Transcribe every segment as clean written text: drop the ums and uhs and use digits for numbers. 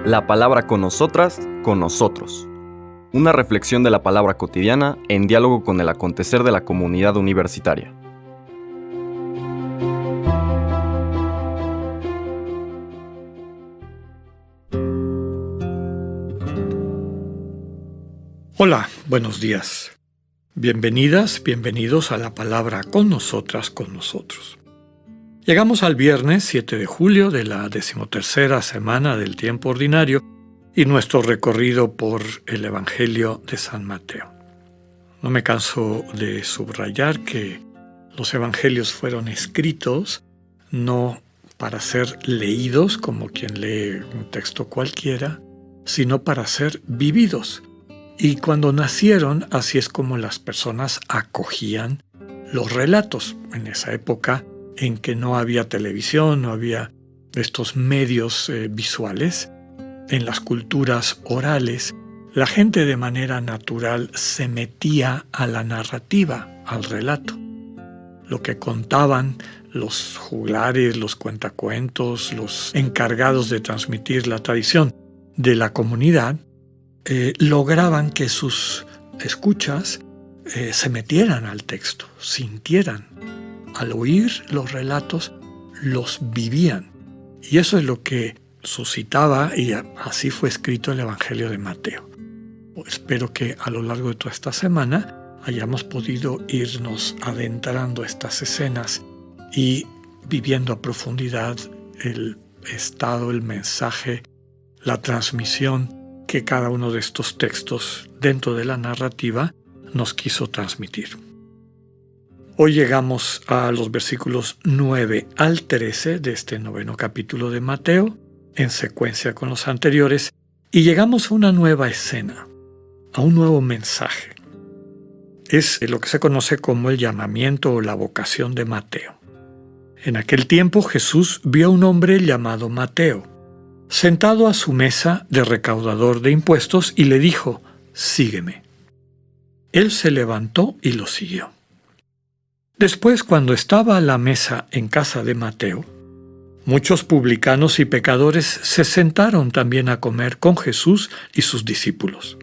La palabra con nosotras, con nosotros. Una reflexión de la palabra cotidiana en diálogo con el acontecer de la comunidad universitaria. Hola, buenos días. Bienvenidas, bienvenidos a la palabra con nosotras, con nosotros. Llegamos al viernes 7 de julio de la 13ª semana del tiempo ordinario y nuestro recorrido por el Evangelio de San Mateo. No me canso de subrayar que los evangelios fueron escritos no para ser leídos como quien lee un texto cualquiera, sino para ser vividos. Y cuando nacieron, así es como las personas acogían los relatos. En esa época en que no había televisión, no había estos medios visuales, en las culturas orales, la gente de manera natural se metía a la narrativa, al relato. Lo que contaban los juglares, los cuentacuentos, los encargados de transmitir la tradición de la comunidad, lograban que sus escuchas se metieran al texto, sintieran. Al oír los relatos, los vivían. Y eso es lo que suscitaba, y así fue escrito el Evangelio de Mateo. Espero que a lo largo de toda esta semana hayamos podido irnos adentrando estas escenas y viviendo a profundidad el estado, el mensaje, la transmisión que cada uno de estos textos dentro de la narrativa nos quiso transmitir. Hoy llegamos a los versículos 9 al 13 de este 9º capítulo de Mateo, en secuencia con los anteriores, y llegamos a una nueva escena, a un nuevo mensaje. Es lo que se conoce como el llamamiento o la vocación de Mateo. En aquel tiempo Jesús vio a un hombre llamado Mateo, sentado a su mesa de recaudador de impuestos, y le dijo: «Sígueme». Él se levantó y lo siguió. Después, cuando estaba a la mesa en casa de Mateo, muchos publicanos y pecadores se sentaron también a comer con Jesús y sus discípulos.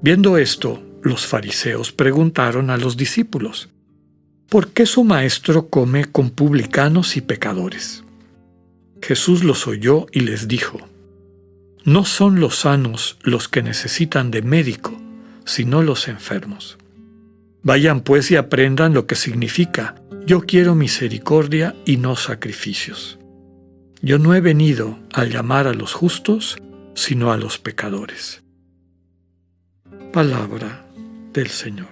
Viendo esto, los fariseos preguntaron a los discípulos: «¿Por qué su maestro come con publicanos y pecadores?» Jesús los oyó y les dijo: «No son los sanos los que necesitan de médico, sino los enfermos. Vayan pues y aprendan lo que significa: yo quiero misericordia y no sacrificios. Yo no he venido a llamar a los justos, sino a los pecadores». Palabra del Señor.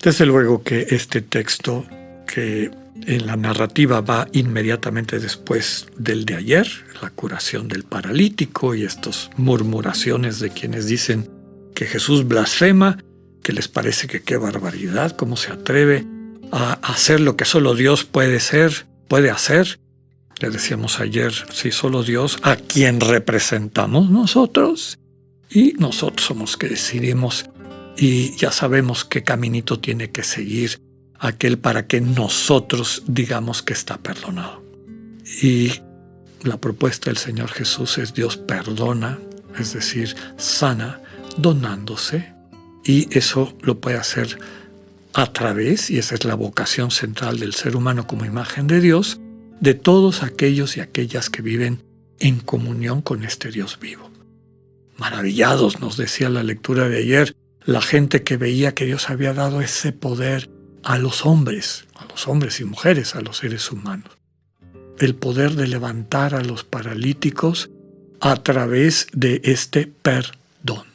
Desde luego que este texto, que en la narrativa va inmediatamente después del de ayer, la curación del paralítico y estas murmuraciones de quienes dicen que Jesús blasfema, que les parece que qué barbaridad, cómo se atreve a hacer lo que solo Dios puede hacer. Le decíamos ayer, si solo Dios, a quien representamos nosotros, y nosotros somos que decidimos, y ya sabemos qué caminito tiene que seguir aquel para que nosotros digamos que está perdonado. Y la propuesta del Señor Jesús es: Dios perdona, es decir, sana, donándose, y eso lo puede hacer a través, y esa es la vocación central del ser humano como imagen de Dios, de todos aquellos y aquellas que viven en comunión con este Dios vivo. Maravillados, nos decía la lectura de ayer, la gente que veía que Dios había dado ese poder a los hombres y mujeres, a los seres humanos. El poder de levantar a los paralíticos a través de este perdón.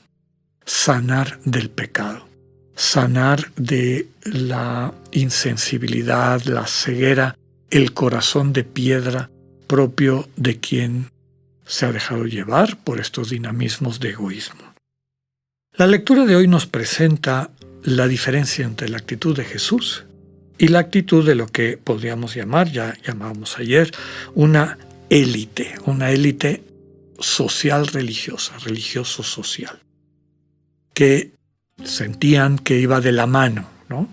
Sanar del pecado, sanar de la insensibilidad, la ceguera, el corazón de piedra propio de quien se ha dejado llevar por estos dinamismos de egoísmo. La lectura de hoy nos presenta la diferencia entre la actitud de Jesús y la actitud de lo que podríamos llamar, ya llamábamos ayer, una élite social religiosa, religioso-social, que sentían que iba de la mano, ¿no?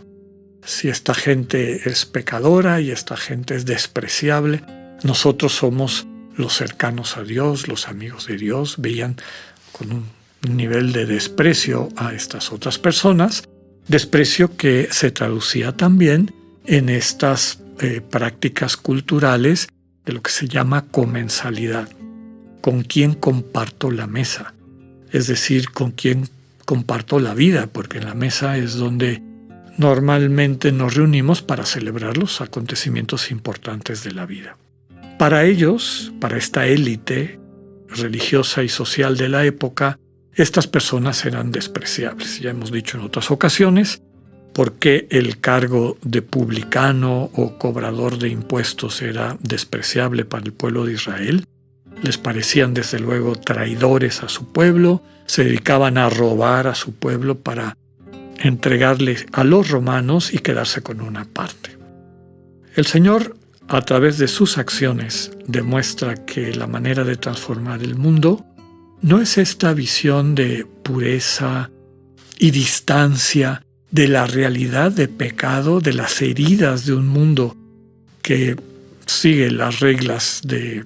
Si esta gente es pecadora y esta gente es despreciable, nosotros somos los cercanos a Dios, los amigos de Dios, veían con un nivel de desprecio a estas otras personas, desprecio que se traducía también en estas prácticas culturales de lo que se llama comensalidad. ¿Con quién comparto la mesa? Es decir, ¿con quién comparto la vida? Porque en la mesa es donde normalmente nos reunimos para celebrar los acontecimientos importantes de la vida. Para ellos, para esta élite religiosa y social de la época, estas personas eran despreciables. Ya hemos dicho en otras ocasiones por qué el cargo de publicano o cobrador de impuestos era despreciable para el pueblo de Israel. Les parecían desde luego traidores a su pueblo, se dedicaban a robar a su pueblo para entregarle a los romanos y quedarse con una parte. El Señor, a través de sus acciones, demuestra que la manera de transformar el mundo no es esta visión de pureza y distancia de la realidad de pecado, de las heridas de un mundo que sigue las reglas del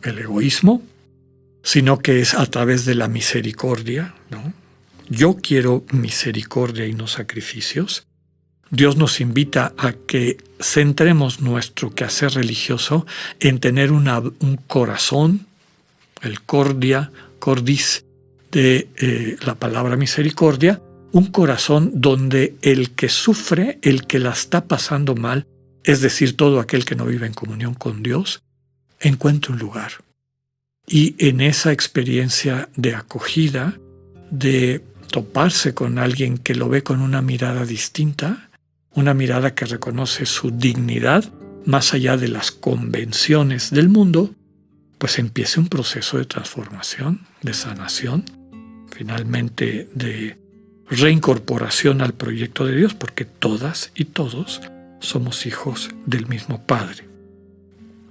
egoísmo, sino que es a través de la misericordia, ¿no? Yo quiero misericordia y no sacrificios. Dios nos invita a que centremos nuestro quehacer religioso en tener un corazón, el cordis de la palabra misericordia, un corazón donde el que sufre, el que la está pasando mal, es decir, todo aquel que no vive en comunión con Dios, encuentre un lugar. Y en esa experiencia de acogida, de toparse con alguien que lo ve con una mirada distinta, una mirada que reconoce su dignidad más allá de las convenciones del mundo, pues empieza un proceso de transformación, de sanación, finalmente de reincorporación al proyecto de Dios, porque todas y todos somos hijos del mismo Padre.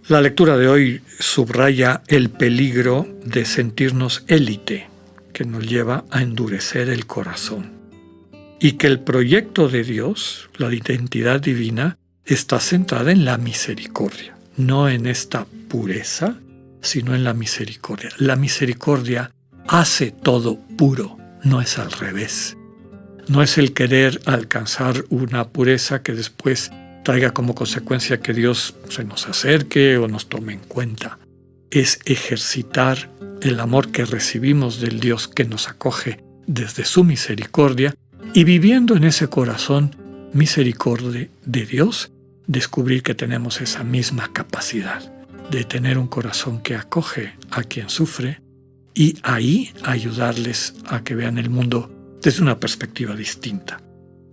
La lectura de hoy subraya el peligro de sentirnos élite, que nos lleva a endurecer el corazón, y que el proyecto de Dios, la identidad divina, está centrada en la misericordia, no en esta pureza, sino en la misericordia. La misericordia hace todo puro, no es al revés. No es el querer alcanzar una pureza que después traiga como consecuencia que Dios se nos acerque o nos tome en cuenta. Es ejercitar el amor que recibimos del Dios que nos acoge desde su misericordia y viviendo en ese corazón misericordia de Dios, descubrir que tenemos esa misma capacidad de tener un corazón que acoge a quien sufre y ahí ayudarles a que vean el mundo desde una perspectiva distinta,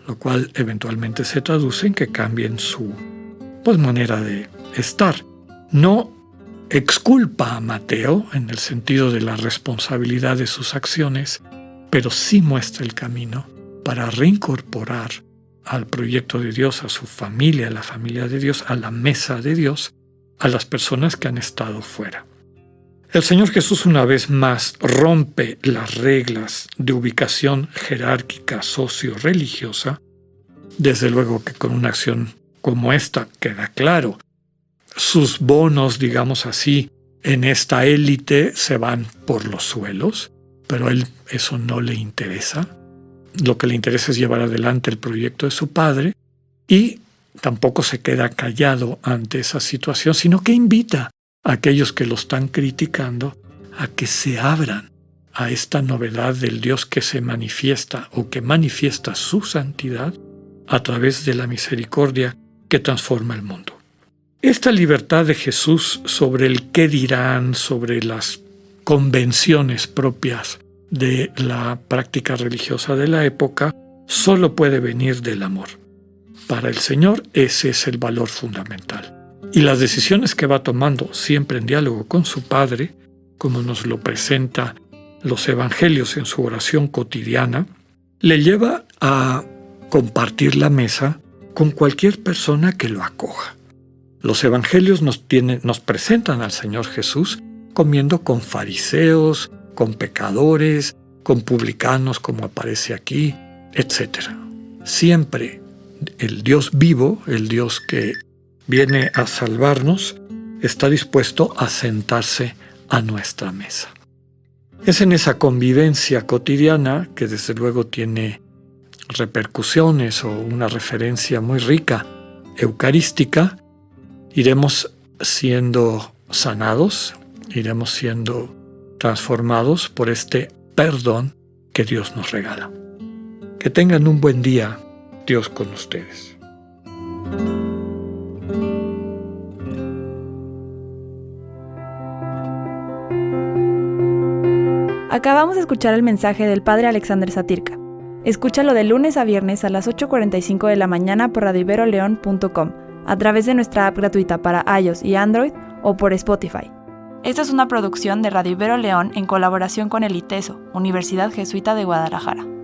lo cual eventualmente se traduce en que cambien su manera de estar. No exculpa a Mateo en el sentido de la responsabilidad de sus acciones, pero sí muestra el camino para reincorporar al proyecto de Dios, a su familia, a la familia de Dios, a la mesa de Dios, a las personas que han estado fuera. El Señor Jesús una vez más rompe las reglas de ubicación jerárquica socio-religiosa. Desde luego que con una acción como esta queda claro. Sus bonos, digamos así, en esta élite se van por los suelos, pero a él eso no le interesa. Lo que le interesa es llevar adelante el proyecto de su Padre y tampoco se queda callado ante esa situación, sino que invita a aquellos que lo están criticando a que se abran a esta novedad del Dios que se manifiesta o que manifiesta su santidad a través de la misericordia que transforma el mundo. Esta libertad de Jesús sobre el qué dirán, sobre las convenciones propias de la práctica religiosa de la época, solo puede venir del amor. Para el Señor ese es el valor fundamental. Y las decisiones que va tomando, siempre en diálogo con su Padre, como nos lo presenta los evangelios en su oración cotidiana, le lleva a compartir la mesa con cualquier persona que lo acoja. Los evangelios nos presentan al Señor Jesús comiendo con fariseos, con pecadores, con publicanos, como aparece aquí, etc. Siempre el Dios vivo, el Dios que viene a salvarnos, está dispuesto a sentarse a nuestra mesa. Es en esa convivencia cotidiana, que desde luego tiene repercusiones o una referencia muy rica eucarística, iremos siendo sanados, iremos siendo transformados por este perdón que Dios nos regala. Que tengan un buen día, Dios con ustedes. Acabamos de escuchar el mensaje del Padre Alexander Satirka. Escúchalo de lunes a viernes a las 8:45 de la mañana por radioiberoleon.com, a través de nuestra app gratuita para iOS y Android o por Spotify. Esta es una producción de Radio Ibero León en colaboración con el ITESO, Universidad Jesuita de Guadalajara.